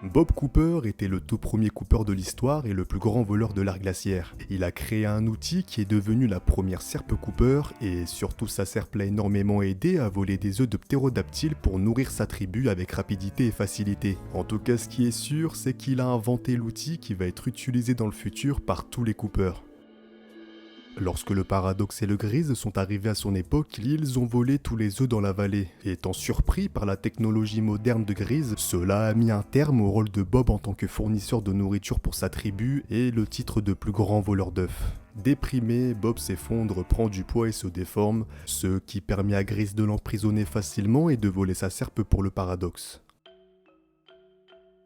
Bob Cooper était le tout premier Cooper de l'histoire et le plus grand voleur de l'art glaciaire. Il a créé un outil qui est devenu la première serpe Cooper et surtout sa serpe l'a énormément aidé à voler des œufs de ptérodactyle pour nourrir sa tribu avec rapidité et facilité. En tout cas, ce qui est sûr, c'est qu'il a inventé l'outil qui va être utilisé dans le futur par tous les Coopers. Lorsque le Paradoxe et le Grise sont arrivés à son époque, ils ont volé tous les œufs dans la vallée. Étant surpris par la technologie moderne de Grise, cela a mis un terme au rôle de Bob en tant que fournisseur de nourriture pour sa tribu et le titre de plus grand voleur d'œufs. Déprimé, Bob s'effondre, prend du poids et se déforme, ce qui permet à Grise de l'emprisonner facilement et de voler sa serpe pour le Paradoxe.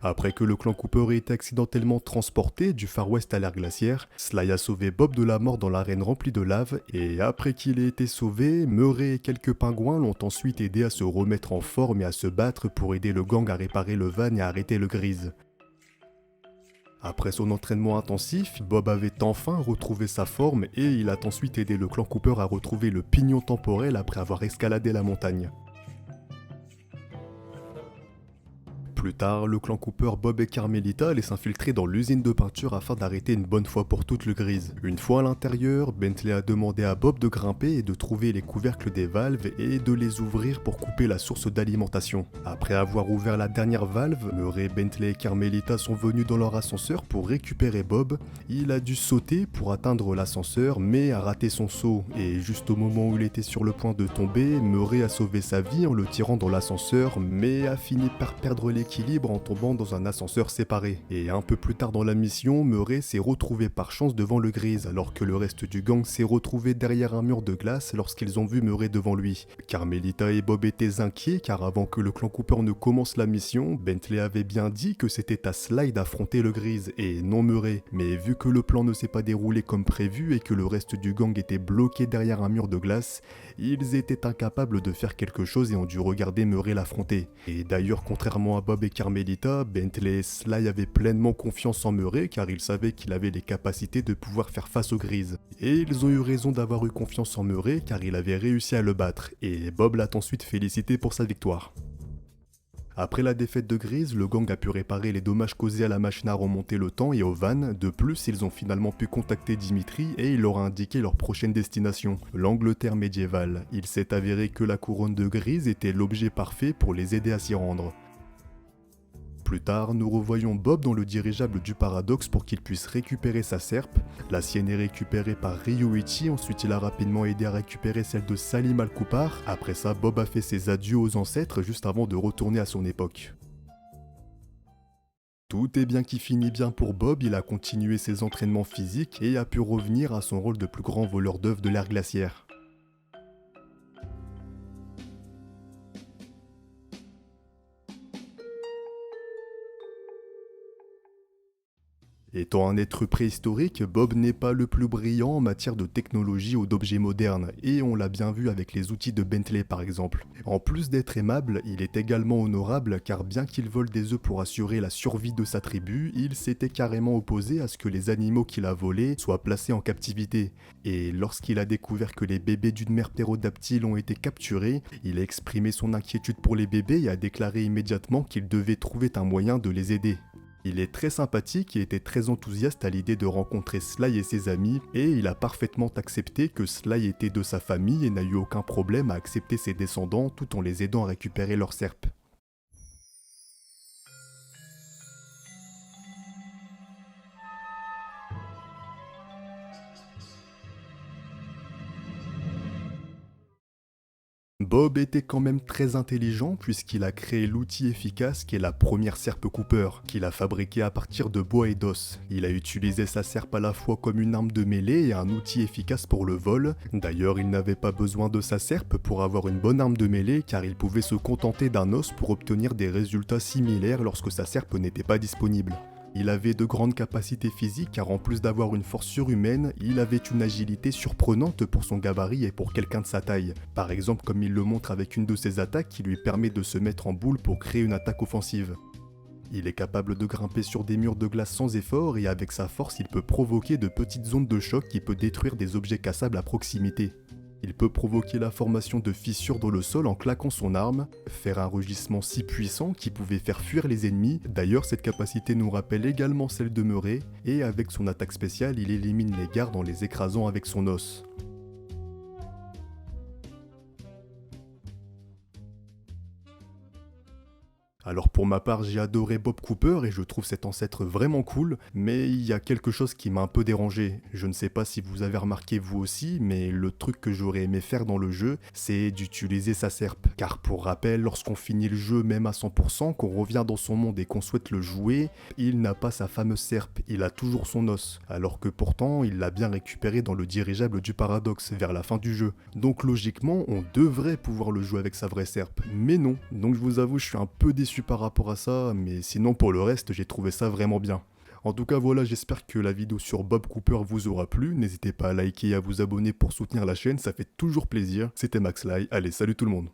Après que le clan Cooper ait été accidentellement transporté du Far West à l'ère glaciaire, Sly a sauvé Bob de la mort dans l'arène remplie de lave, et après qu'il ait été sauvé, Murray et quelques pingouins l'ont ensuite aidé à se remettre en forme et à se battre pour aider le gang à réparer le van et à arrêter le Grise. Après son entraînement intensif, Bob avait enfin retrouvé sa forme et il a ensuite aidé le clan Cooper à retrouver le pignon temporel après avoir escaladé la montagne. Plus tard, le clan Cooper, Bob et Carmelita allaient s'infiltrer dans l'usine de peinture afin d'arrêter une bonne fois pour toutes le Grise. Une fois à l'intérieur, Bentley a demandé à Bob de grimper et de trouver les couvercles des valves et de les ouvrir pour couper la source d'alimentation. Après avoir ouvert la dernière valve, Murray, Bentley et Carmelita sont venus dans leur ascenseur pour récupérer Bob. Il a dû sauter pour atteindre l'ascenseur mais a raté son saut et juste au moment où il était sur le point de tomber, Murray a sauvé sa vie en le tirant dans l'ascenseur mais a fini par perdre l'équilibre en tombant dans un ascenseur séparé. Et un peu plus tard dans la mission, Murray s'est retrouvé par chance devant le Grise, alors que le reste du gang s'est retrouvé derrière un mur de glace lorsqu'ils ont vu Murray devant lui. Carmelita et Bob étaient inquiets car avant que le clan Cooper ne commence la mission, Bentley avait bien dit que c'était à Sly d'affronter le Grise et non Murray. Mais vu que le plan ne s'est pas déroulé comme prévu et que le reste du gang était bloqué derrière un mur de glace, ils étaient incapables de faire quelque chose et ont dû regarder Murray l'affronter. Et d'ailleurs, contrairement à Bob et Carmelita, Bentley et Sly avaient pleinement confiance en Murray car ils savaient qu'il avait les capacités de pouvoir faire face aux Grises. Et ils ont eu raison d'avoir eu confiance en Murray car il avait réussi à le battre, et Bob l'a ensuite félicité pour sa victoire. Après la défaite de Grise, le gang a pu réparer les dommages causés à la machine à remonter le temps et au van. De plus, ils ont finalement pu contacter Dimitri et il leur a indiqué leur prochaine destination, l'Angleterre médiévale. Il s'est avéré que la couronne de Grise était l'objet parfait pour les aider à s'y rendre. Plus tard, nous revoyons Bob dans le dirigeable du Paradoxe pour qu'il puisse récupérer sa serpe. La sienne est récupérée par Ryuichi, ensuite il a rapidement aidé à récupérer celle de Salim Al-Koupar. Après ça, Bob a fait ses adieux aux ancêtres juste avant de retourner à son époque. Tout est bien qui finit bien pour Bob, il a continué ses entraînements physiques et a pu revenir à son rôle de plus grand voleur d'œufs de l'ère glaciaire. Étant un être préhistorique, Bob n'est pas le plus brillant en matière de technologie ou d'objets modernes, et on l'a bien vu avec les outils de Bentley par exemple. En plus d'être aimable, il est également honorable car bien qu'il vole des œufs pour assurer la survie de sa tribu, il s'était carrément opposé à ce que les animaux qu'il a volés soient placés en captivité. Et lorsqu'il a découvert que les bébés d'une mère ptérodactyle ont été capturés, il a exprimé son inquiétude pour les bébés et a déclaré immédiatement qu'il devait trouver un moyen de les aider. Il est très sympathique et était très enthousiaste à l'idée de rencontrer Sly et ses amis, et il a parfaitement accepté que Sly était de sa famille et n'a eu aucun problème à accepter ses descendants tout en les aidant à récupérer leur serpe. Bob était quand même très intelligent puisqu'il a créé l'outil efficace qui est la première serpe Cooper, qu'il a fabriquée à partir de bois et d'os. Il a utilisé sa serpe à la fois comme une arme de mêlée et un outil efficace pour le vol. D'ailleurs, il n'avait pas besoin de sa serpe pour avoir une bonne arme de mêlée car il pouvait se contenter d'un os pour obtenir des résultats similaires lorsque sa serpe n'était pas disponible. Il avait de grandes capacités physiques car en plus d'avoir une force surhumaine, il avait une agilité surprenante pour son gabarit et pour quelqu'un de sa taille. Par exemple, comme il le montre avec une de ses attaques qui lui permet de se mettre en boule pour créer une attaque offensive. Il est capable de grimper sur des murs de glace sans effort et avec sa force il peut provoquer de petites ondes de choc qui peuvent détruire des objets cassables à proximité. Il peut provoquer la formation de fissures dans le sol en claquant son arme, faire un rugissement si puissant qu'il pouvait faire fuir les ennemis. D'ailleurs, cette capacité nous rappelle également celle de Murray, et avec son attaque spéciale, il élimine les gardes en les écrasant avec son os. Alors pour ma part, j'ai adoré Bob Cooper et je trouve cet ancêtre vraiment cool, mais il y a quelque chose qui m'a un peu dérangé. Je ne sais pas si vous avez remarqué vous aussi, mais le truc que j'aurais aimé faire dans le jeu, c'est d'utiliser sa serpe. Car pour rappel, lorsqu'on finit le jeu même à 100%, qu'on revient dans son monde et qu'on souhaite le jouer, il n'a pas sa fameuse serpe, il a toujours son os. Alors que pourtant, il l'a bien récupéré dans le dirigeable du paradoxe vers la fin du jeu. Donc logiquement, on devrait pouvoir le jouer avec sa vraie serpe, mais non. Donc je vous avoue, je suis un peu déçu par rapport à ça, mais sinon pour le reste, j'ai trouvé ça vraiment bien. En tout cas voilà, j'espère que la vidéo sur Bob Cooper vous aura plu, n'hésitez pas à liker et à vous abonner pour soutenir la chaîne, ça fait toujours plaisir. C'était Max Lai, allez salut tout le monde.